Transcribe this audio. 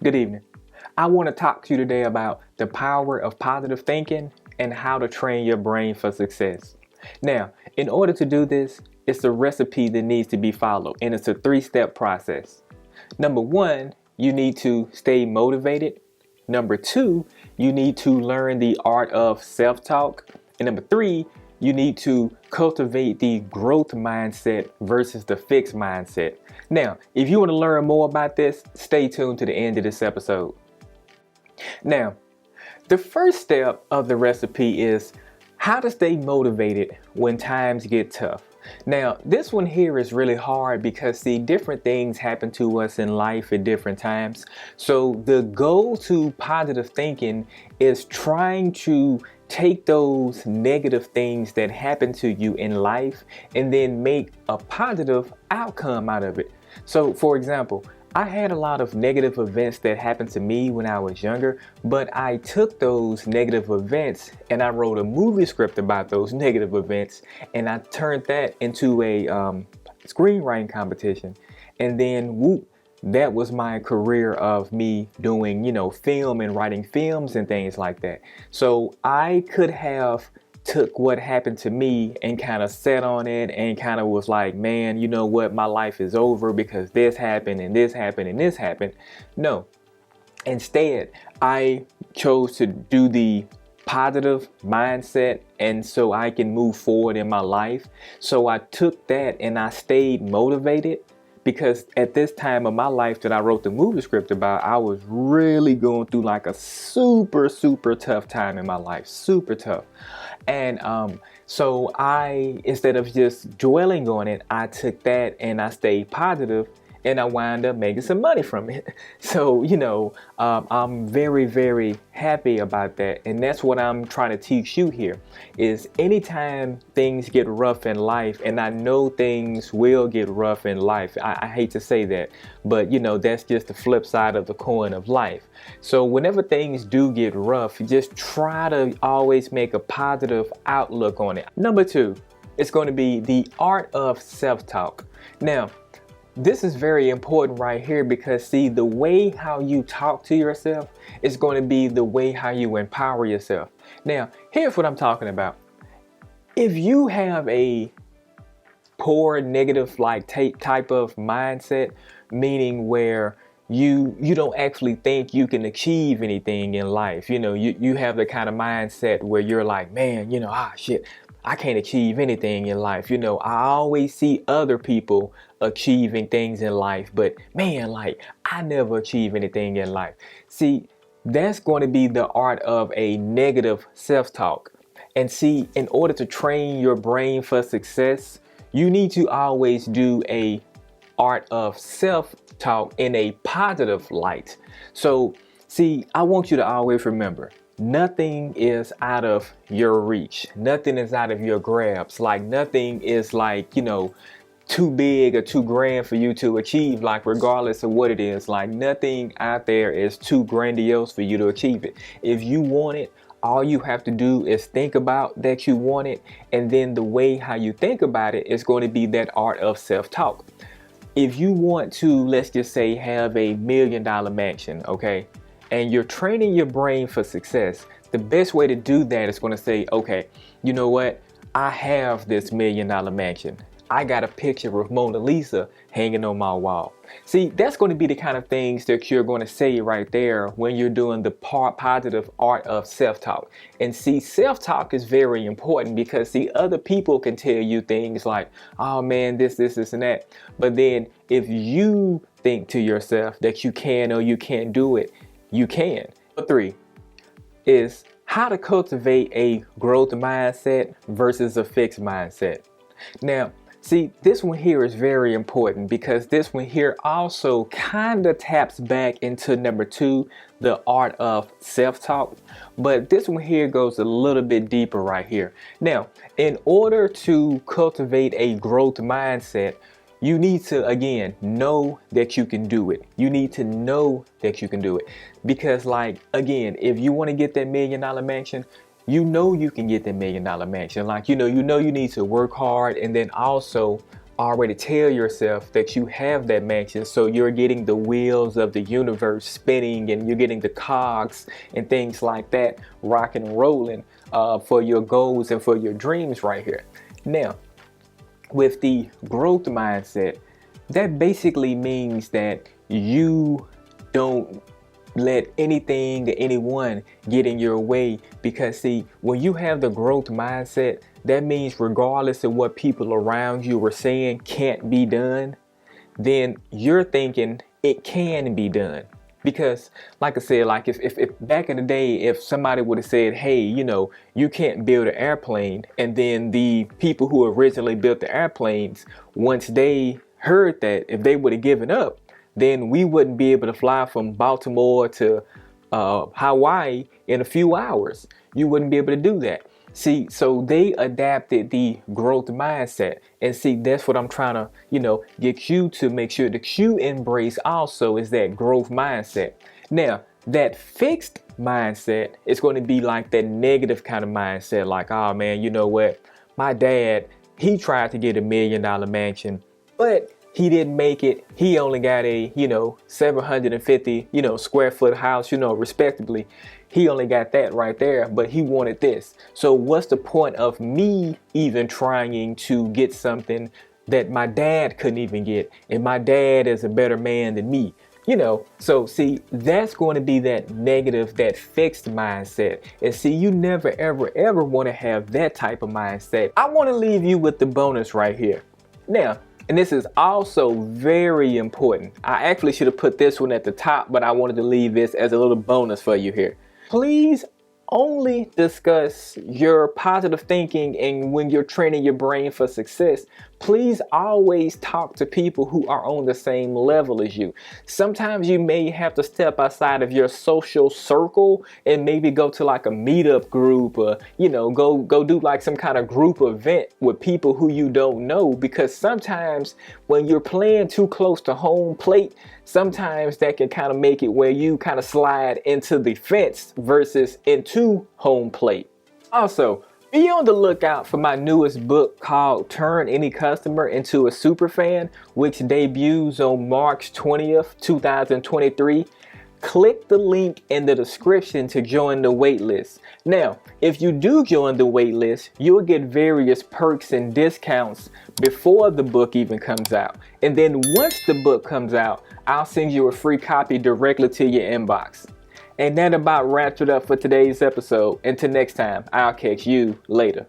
Good evening. I want to talk to you today about the power of positive thinking and how to train your brain for success. Now, in order to do this, it's a recipe that needs to be followed, and it's a 3-step process. Number 1, you need to stay motivated. Number 2, you need to learn the art of self-talk. And number 3, you need to cultivate the growth mindset versus the fixed mindset. Now, if you want to learn more about this, stay tuned to the end of this episode. Now, the first step of the recipe is how to stay motivated when times get tough. Now, this one here is really hard because, see, different things happen to us in life at different times. So the goal to positive thinking is trying to take those negative things that happen to you in life and then make a positive outcome out of it. So, for example, I had a lot of negative events that happened to me when I was younger, but I took those negative events and I wrote a movie script about those negative events, and I turned that into a screenwriting competition. And then whoop, that was my career of me doing, film and writing films and things like that. So I could have took what happened to me and kind of sat on it and kind of was like, man, you know what, my life is over because this happened and this happened and this happened. No, instead, I chose to do the positive mindset, and so I can move forward in my life. So I took that and I stayed motivated, because at this time of my life that I wrote the movie script about, I was really going through like a super tough time in my life, super tough. And so instead of just dwelling on it, I took that and I stayed positive, and I wound up making some money from it. So, I'm very happy about that. And that's what I'm trying to teach you here is anytime things get rough in life, and I know things will get rough in life. I hate to say that, but that's just the flip side of the coin of life. So whenever things do get rough, just try to always make a positive outlook on it. Number 2, it's going to be the art of self-talk. Now, this is very important right here because, see, the way how you talk to yourself is going to be the way how you empower yourself. Now, here's what I'm talking about. If you have a poor negative type of mindset, meaning where you don't actually think you can achieve anything in life, you have the kind of mindset where you're like, man, shit, I can't achieve anything in life. I always see other people achieving things in life, but man, I never achieve anything in life. See, that's going to be the art of a negative self-talk. And see, in order to train your brain for success, you need to always do a art of self-talk in a positive light. So, see, I want you to always remember, nothing is out of your reach. Nothing is out of your grasp. Nothing is too big or too grand for you to achieve, regardless of what it is. Nothing out there is too grandiose for you to achieve it. If you want it, all you have to do is think about that you want it, and then the way how you think about it is going to be that art of self-talk. If you want to, let's just say, have a $1 million mansion, okay, and you're training your brain for success, the best way to do that is going to say, okay, you know what? I have this $1 million mansion. I got a picture of Mona Lisa hanging on my wall. See, that's going to be the kind of things that you're going to say right there when you're doing the positive art of self-talk. And see, self-talk is very important because, see, other people can tell you things like, oh man, this, and that. But then if you think to yourself that you can or you can't do it, you can. Number 3 is how to cultivate a growth mindset versus a fixed mindset. Now, see, this one here is very important because this one here also kind of taps back into number 2, the art of self-talk. But this one here goes a little bit deeper right here. Now, in order to cultivate a growth mindset, you need to, again, know that you can do it. You need to know that you can do it. Because, again, if you want to get that $1 million mansion, you know you can get that $1 million mansion. You know you need to work hard, and then also already tell yourself that you have that mansion. So you're getting the wheels of the universe spinning, and you're getting the cogs and things like that rocking and rolling for your goals and for your dreams right here. Now, with the growth mindset, that basically means that you don't let anything or anyone get in your way, because see, when you have the growth mindset, that means regardless of what people around you are saying can't be done, then you're thinking it can be done. Because like I said, like if back in the day, if somebody would have said, hey, you know, you can't build an airplane, and then the people who originally built the airplanes, once they heard that, if they would have given up, then we wouldn't be able to fly from Baltimore to Hawaii in a few hours. You wouldn't be able to do that. See, so they adapted the growth mindset. And see, that's what I'm trying to, you know, get you to make sure that you embrace also, is that growth mindset. Now, that fixed mindset is going to be like that negative kind of mindset. Like, oh man, you know what? My dad, he tried to get $1 million mansion, but he didn't make it. He only got a, you know, 750, you know, square foot house, you know, respectively. He only got that right there, but he wanted this. So what's the point of me even trying to get something that my dad couldn't even get? And my dad is a better man than me, you know? So see, that's going to be that negative, that fixed mindset. And see, you never, ever want to have that type of mindset. I want to leave you with the bonus right here. Now, and this is also very important. I actually should have put this one at the top, but I wanted to leave this as a little bonus for you here. Please only discuss your positive thinking, and when you're training your brain for success, please always talk to people who are on the same level as you. Sometimes you may have to step outside of your social circle and maybe go to like a meetup group, or you know, go do like some kind of group event with people who you don't know, because sometimes when you're playing too close to home plate, sometimes that can kind of make it where you kind of slide into the fence versus into home plate. Also, be on the lookout for my newest book called Turn Any Customer into a Superfan, which debuts on March 20th, 2023. Click the link in the description to join the waitlist. Now, if you do join the waitlist, you'll get various perks and discounts before the book even comes out. And then once the book comes out, I'll send you a free copy directly to your inbox. And that about wraps it up for today's episode. Until next time, I'll catch you later.